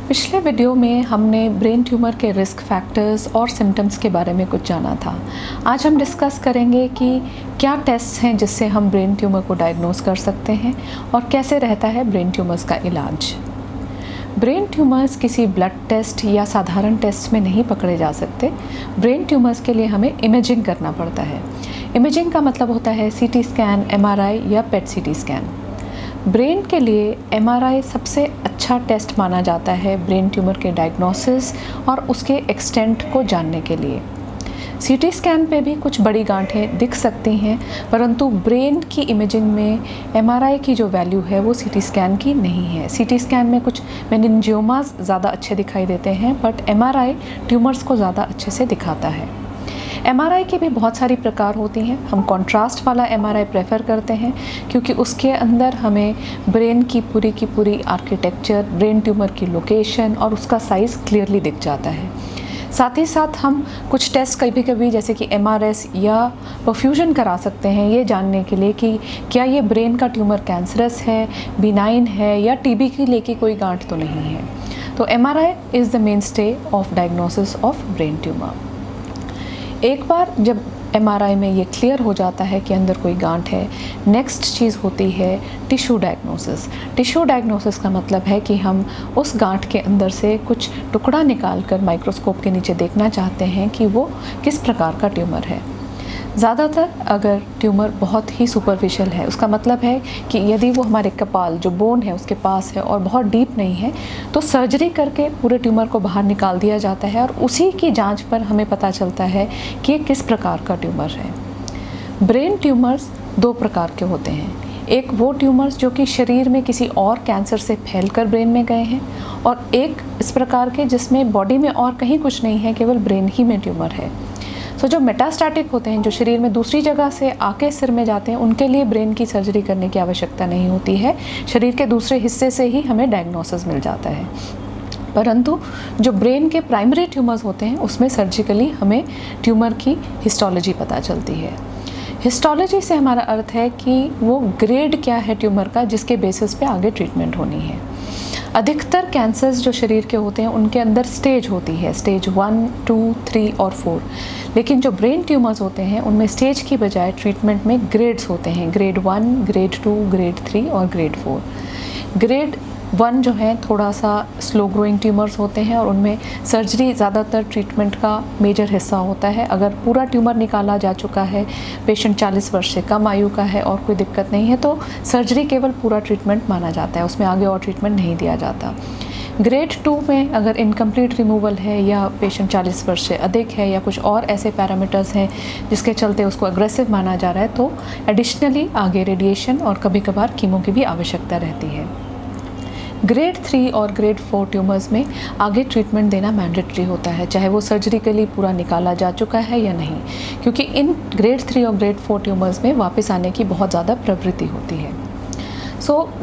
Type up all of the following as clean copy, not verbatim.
पिछले वीडियो में हमने ब्रेन ट्यूमर के रिस्क फैक्टर्स और सिम्टम्स के बारे में कुछ जाना था। आज हम डिस्कस करेंगे कि क्या टेस्ट हैं जिससे हम ब्रेन ट्यूमर को डायग्नोस कर सकते हैं और कैसे रहता है ब्रेन ट्यूमर्स का इलाज। ब्रेन ट्यूमर्स किसी ब्लड टेस्ट या साधारण टेस्ट में नहीं पकड़े जा सकते। ब्रेन ट्यूमर्स के लिए हमें इमेजिंग करना पड़ता है। इमेजिंग का मतलब होता है सीटी स्कैन, एमआरआई या पेट सीटी स्कैन। ब्रेन के लिए एमआरआई सबसे अच्छा टेस्ट माना जाता है ब्रेन ट्यूमर के डायग्नोसिस और उसके एक्सटेंट को जानने के लिए। सीटी स्कैन पे भी कुछ बड़ी गांठें दिख सकती हैं, परंतु ब्रेन की इमेजिंग में एमआरआई की जो वैल्यू है वो सीटी स्कैन की नहीं है। सीटी स्कैन में कुछ मेनिंजियोमास ज़्यादा अच्छे दिखाई देते हैं, बट एमआरआई ट्यूमर्स को ज़्यादा अच्छे से दिखाता है। एमआरआई की भी बहुत सारी प्रकार होती हैं। हम कॉन्ट्रास्ट वाला एमआरआई प्रेफर करते हैं क्योंकि उसके अंदर हमें ब्रेन की पूरी आर्किटेक्चर, ब्रेन ट्यूमर की लोकेशन और उसका साइज़ क्लियरली दिख जाता है। साथ ही साथ हम कुछ टेस्ट कभी जैसे कि एमआरएस या परफ्यूजन करा सकते हैं ये जानने के लिए कि क्या ये ब्रेन का ट्यूमर कैंसरस है, बिनाइन है या टीबी की लेके कोई गांठ तो नहीं है। तो MRI is the main stay of diagnosis of brain tumour. एक बार जब एमआरआई में ये क्लियर हो जाता है कि अंदर कोई गांठ है, नेक्स्ट चीज़ होती है टिश्यू डायग्नोसिस। टिश्यू डायग्नोसिस का मतलब है कि हम उस गांठ के अंदर से कुछ टुकड़ा निकाल कर माइक्रोस्कोप के नीचे देखना चाहते हैं कि वो किस प्रकार का ट्यूमर है। ज़्यादातर अगर ट्यूमर बहुत ही सुपरफिशियल है, उसका मतलब है कि यदि वो हमारे कपाल जो बोन है उसके पास है और बहुत डीप नहीं है, तो सर्जरी करके पूरे ट्यूमर को बाहर निकाल दिया जाता है और उसी की जांच पर हमें पता चलता है कि ये किस प्रकार का ट्यूमर है। ब्रेन ट्यूमर्स दो प्रकार के होते हैं। एक वो ट्यूमर्स जो कि शरीर में किसी और कैंसर से फैलकर ब्रेन में गए हैं, और एक इस प्रकार के जिसमें बॉडी में और कहीं कुछ नहीं है, केवल ब्रेन ही में ट्यूमर है। तो जो मेटास्टैटिक होते हैं, जो शरीर में दूसरी जगह से आके सिर में जाते हैं, उनके लिए ब्रेन की सर्जरी करने की आवश्यकता नहीं होती है। शरीर के दूसरे हिस्से से ही हमें डायग्नोसिस मिल जाता है। परंतु जो ब्रेन के प्राइमरी ट्यूमर्स होते हैं उसमें सर्जिकली हमें ट्यूमर की हिस्टोलॉजी पता चलती है। हिस्टोलॉजी से हमारा अर्थ है कि वो ग्रेड क्या है ट्यूमर का, जिसके बेसिस पे आगे ट्रीटमेंट होनी है। अधिकतर कैंसर्स जो शरीर के होते हैं उनके अंदर स्टेज होती है, स्टेज 1, 2, 3 और 4। लेकिन जो ब्रेन ट्यूमर्स होते हैं उनमें स्टेज की बजाय ट्रीटमेंट में ग्रेड्स होते हैं, ग्रेड 1, ग्रेड 2, ग्रेड 3 और ग्रेड 4। ग्रेड 1 जो है थोड़ा सा स्लो ग्रोइंग ट्यूमर्स होते हैं और उनमें सर्जरी ज़्यादातर ट्रीटमेंट का मेजर हिस्सा होता है। अगर पूरा ट्यूमर निकाला जा चुका है, पेशेंट 40 वर्ष से कम आयु का है और कोई दिक्कत नहीं है, तो सर्जरी केवल पूरा ट्रीटमेंट माना जाता है, उसमें आगे और ट्रीटमेंट नहीं दिया जाता। ग्रेड 2 में अगर इनकम्प्लीट रिमूवल है या पेशेंट 40 वर्ष से अधिक है या कुछ और ऐसे पैरामीटर्स हैं जिसके चलते उसको अग्रेसिव माना जा रहा है, तो एडिशनली आगे रेडिएशन और कभी कभार कीमो की भी आवश्यकता रहती है। ग्रेड 3 और ग्रेड 4 ट्यूमर्स में आगे ट्रीटमेंट देना मैंडेटरी होता है, चाहे वो सर्जरिकली पूरा निकाला जा चुका है या नहीं, क्योंकि इन ग्रेड 3 और ग्रेड 4 ट्यूमर्स में वापस आने की बहुत ज़्यादा प्रवृत्ति होती है।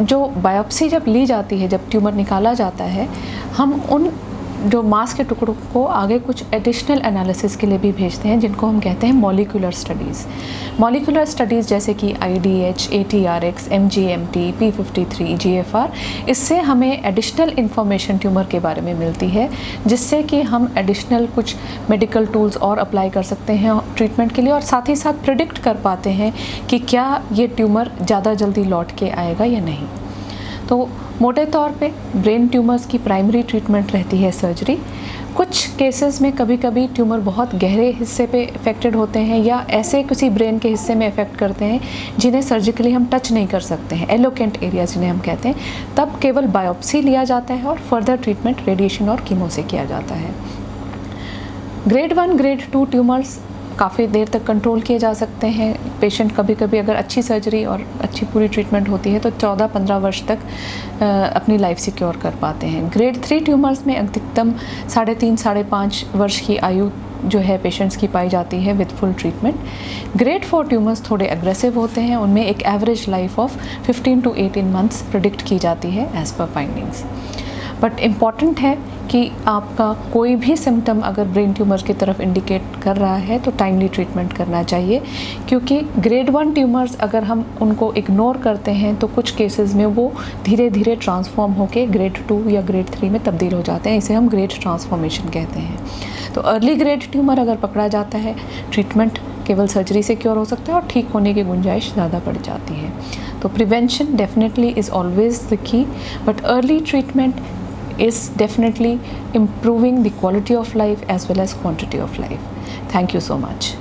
जो बायोप्सी जब ली जाती है, जब ट्यूमर निकाला जाता है, हम उन जो मांस के टुकड़ों को आगे कुछ एडिशनल एनालिसिस के लिए भी भेजते हैं, जिनको हम कहते हैं मॉलिक्यूलर स्टडीज़। मॉलिक्यूलर स्टडीज़ जैसे कि IDH, ATRX, MGMT, P53, GFR, इससे हमें एडिशनल इन्फॉर्मेशन ट्यूमर के बारे में मिलती है, जिससे कि हम एडिशनल कुछ मेडिकल टूल्स और अप्लाई कर सकते हैं ट्रीटमेंट के लिए, और साथ ही साथ प्रिडिक्ट कर पाते हैं कि क्या ये ट्यूमर ज़्यादा जल्दी लौट के आएगा या नहीं। तो मोटे तौर पे ब्रेन ट्यूमर्स की प्राइमरी ट्रीटमेंट रहती है सर्जरी। कुछ केसेस में कभी ट्यूमर बहुत गहरे हिस्से पे इफ़ेक्टेड होते हैं या ऐसे किसी ब्रेन के हिस्से में इफ़ेक्ट करते हैं जिन्हें सर्जिकली हम टच नहीं कर सकते हैं, एलोकेंट एरियाज जिन्हें हम कहते हैं, तब केवल बायोप्सी लिया जाता है और फर्दर ट्रीटमेंट रेडिएशन और कीमो से किया जाता है। ग्रेड 1, ग्रेड 2 ट्यूमर्स काफ़ी देर तक कंट्रोल किए जा सकते हैं। पेशेंट कभी अगर अच्छी सर्जरी और अच्छी पूरी ट्रीटमेंट होती है तो 14-15 वर्ष तक अपनी लाइफ सिक्योर कर पाते हैं। ग्रेड 3 ट्यूमर्स में अधिकतम 3.5 वर्ष की आयु जो है पेशेंट्स की पाई जाती है with full treatment. Grade 4 tumours थोड़े एग्रेसिव होते हैं, उनमें एक average life of 15 to 18 months predict की जाती है as per findings. But important है कि आपका कोई भी सिम्टम अगर ब्रेन ट्यूमर की तरफ इंडिकेट कर रहा है तो टाइमली ट्रीटमेंट करना चाहिए, क्योंकि ग्रेड 1 ट्यूमर्स अगर हम उनको इग्नोर करते हैं तो कुछ केसेस में वो धीरे धीरे ट्रांसफॉर्म होकर ग्रेड 2 या ग्रेड 3 में तब्दील हो जाते हैं। इसे हम ग्रेड ट्रांसफॉर्मेशन कहते हैं। तो अर्ली ग्रेड ट्यूमर अगर पकड़ा जाता है, ट्रीटमेंट केवल सर्जरी से क्योर हो सकता है और ठीक होने की गुंजाइश ज़्यादा बढ़ जाती है। तो prevention definitely is always the key, but early treatment is definitely improving the quality of life as well as quantity of life. Thank you so much.